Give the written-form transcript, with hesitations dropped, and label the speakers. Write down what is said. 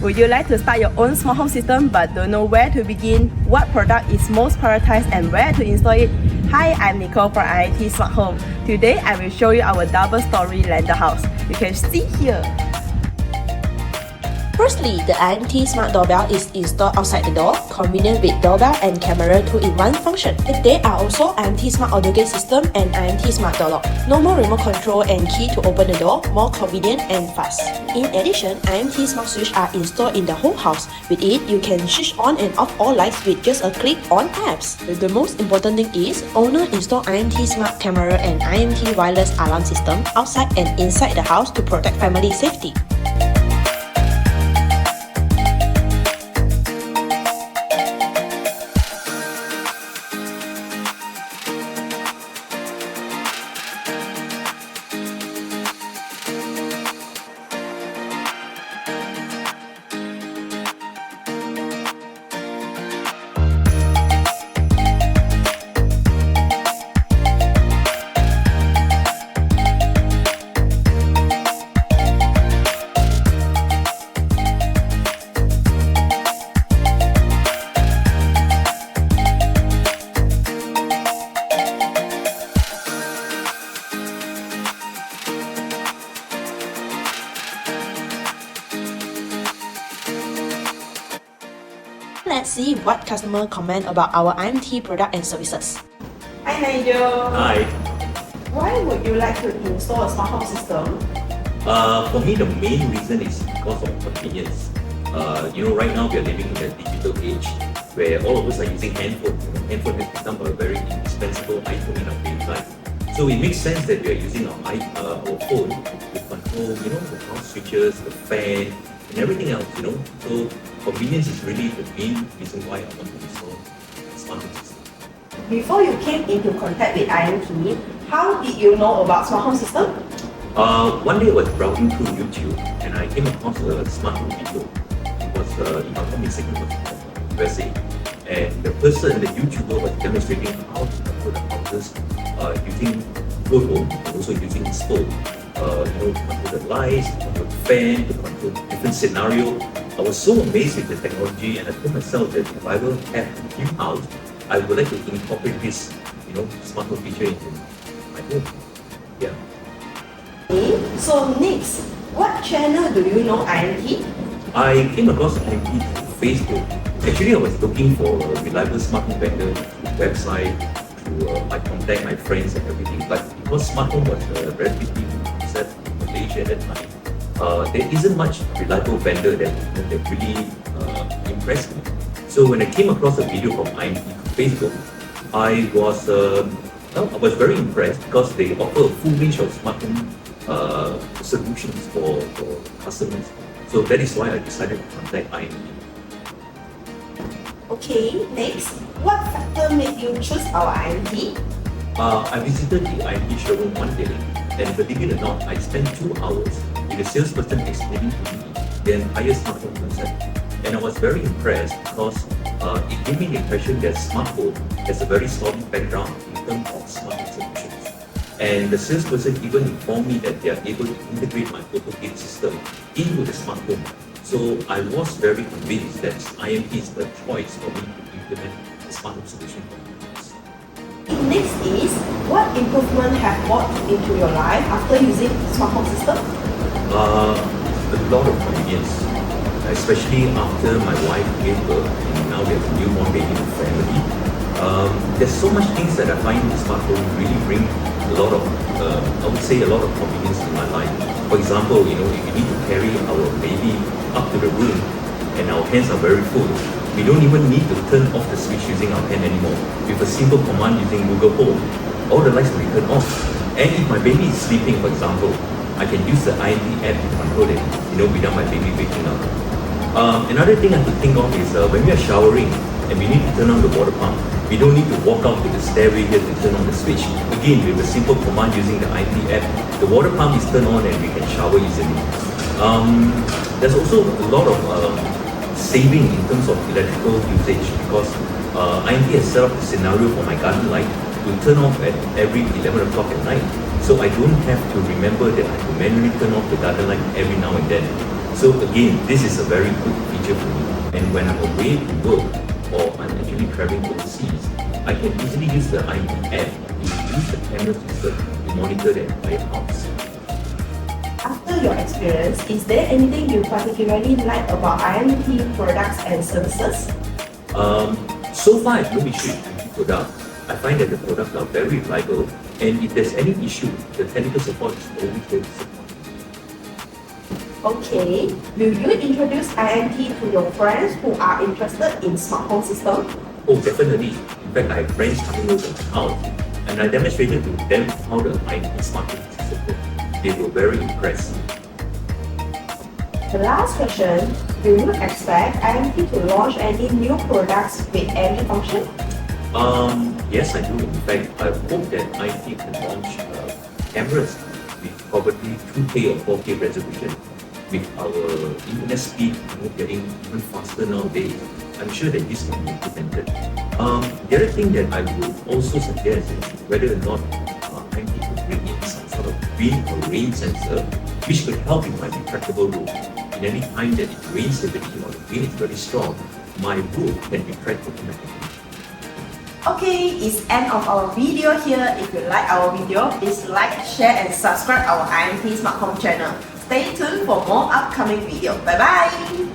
Speaker 1: Would you like to start your own smart home system but don't know where to begin, what product is most prioritized and where to install it? Hi, I'm Nicole from IMT Smart Home. Today I will show you our double-story landed house. You can see here.
Speaker 2: Firstly, the IMT Smart Doorbell is installed outside the door, convenient with doorbell and camera 2-in-1 function. There are also IMT Smart Autogate system and IMT Smart Door Lock. No more remote control and key to open the door, more convenient and fast. In addition, IMT Smart Switch are installed in the whole house. With it, you can switch on and off all lights with just a click on apps. The most important thing is, owner install IMT Smart Camera and IMT Wireless Alarm System outside and inside the house to protect family safety. Let's see what customers comment about our IMT product and services.
Speaker 1: Hi Nigel.
Speaker 3: Hi.
Speaker 1: Why would you like to install a smart home system?
Speaker 3: For me, the main reason is because of convenience. Right now we are living in a digital age where all of us are using handphone. Handphone has become a very indispensable item in our daily life. So it makes sense that we are using our phone to control, the house switches, the fan, and everything else. So convenience is really the main reason why I want to install a smart home system.
Speaker 1: Before you came into contact with IMT, how did you know about smart home system?
Speaker 3: One day I was browsing through YouTube and I came across a smart home video. It was, if I'm not mistaken, it was USA. And the YouTuber was demonstrating how to control the houses using Google Home and also using the stove. To control the lights, to control the fan, to control different scenarios. I was so amazed with the technology and I told myself that if I will have a new house, I would like to incorporate this, smart home feature into my home. Yeah.
Speaker 1: Okay, so next, what channel do you know IMT?
Speaker 3: I came across IMT through Facebook. Actually, I was looking for a reliable smart home vendor through website, through my contact, my friends and everything. But because smart home was a relatively new concept in Malaysia at that time, there isn't much reliable vendor that really impressed me. So when I came across a video from IMT on Facebook, I was very impressed because they offer a full range of smart home solutions for customers. So that is why I decided to contact IMT.
Speaker 1: Okay, next, what factor made you choose our IMT?
Speaker 3: I visited the IMT showroom one day, and believe it or not, I spent 2 hours with a salesperson explaining to me the entire smart home concept. And I was very impressed because it gave me the impression that smart home has a very solid background in terms of smart home solutions. And the salesperson even informed me that they are able to integrate my Autogate system into the smart home. So I was very convinced that IMT is the choice for me to implement a smart home solution for my house.
Speaker 1: Next is, what improvement have brought into your life after using smart home system?
Speaker 3: A lot of convenience, especially after my wife gave birth and now we have a newborn baby in the family. There's so much things that I find the smart home really bring a lot of, I would say a lot of convenience in my life. For example, if we need to carry our baby up to the room and our hands are very full, we don't even need to turn off the switch using our hand anymore. With a simple command using Google Home, all the lights will be turned off. And if my baby is sleeping, for example, I can use the IMT app to control it, without my baby waking up. Another thing I could think of is when we are showering and we need to turn on the water pump, we don't need to walk out to the stairway here to turn on the switch. Again, with a simple command using the IMT app, the water pump is turned on and we can shower easily. There's also a lot of saving in terms of electrical usage because IMT has set up a scenario for my garden light to turn off at every 11 o'clock at night. So I don't have to remember that I have to manually turn off the garden light every now and then. So again, this is a very good feature for me. And when I'm away to work or I'm actually traveling overseas, I can easily use the IMT app to use the camera system to monitor the entire house.
Speaker 1: After your experience, is there anything you particularly like about IMT products and services?
Speaker 3: So far, I have no issue with IMT product. I find that the products are very reliable, and if there's any issue, the technical support is always there to support.
Speaker 1: Okay, will you introduce IMT to your friends who are interested in smart home system?
Speaker 3: Oh, definitely. In fact, I have friends coming over to my house, and I demonstrated to them how the IMT smart home system works. They were very impressed.
Speaker 1: The last question, do you expect IMT to launch any new products with any function?
Speaker 3: Yes, I do. In fact, I hope that IMT can launch cameras with probably 2K or 4K resolution. With our internet speed getting even faster nowadays, I'm sure that this can be implemented. The other thing that I would also suggest is whether or not IMT could bring in some sort of wind or rain sensor, which could help in my retractable roof. In any time that it rains heavily or the wind is very strong, my roof can retract automatically.
Speaker 1: Okay, it's end of our video here. If you like our video, please like, share and subscribe our IMT Smart Home channel. Stay tuned for more upcoming videos. Bye bye!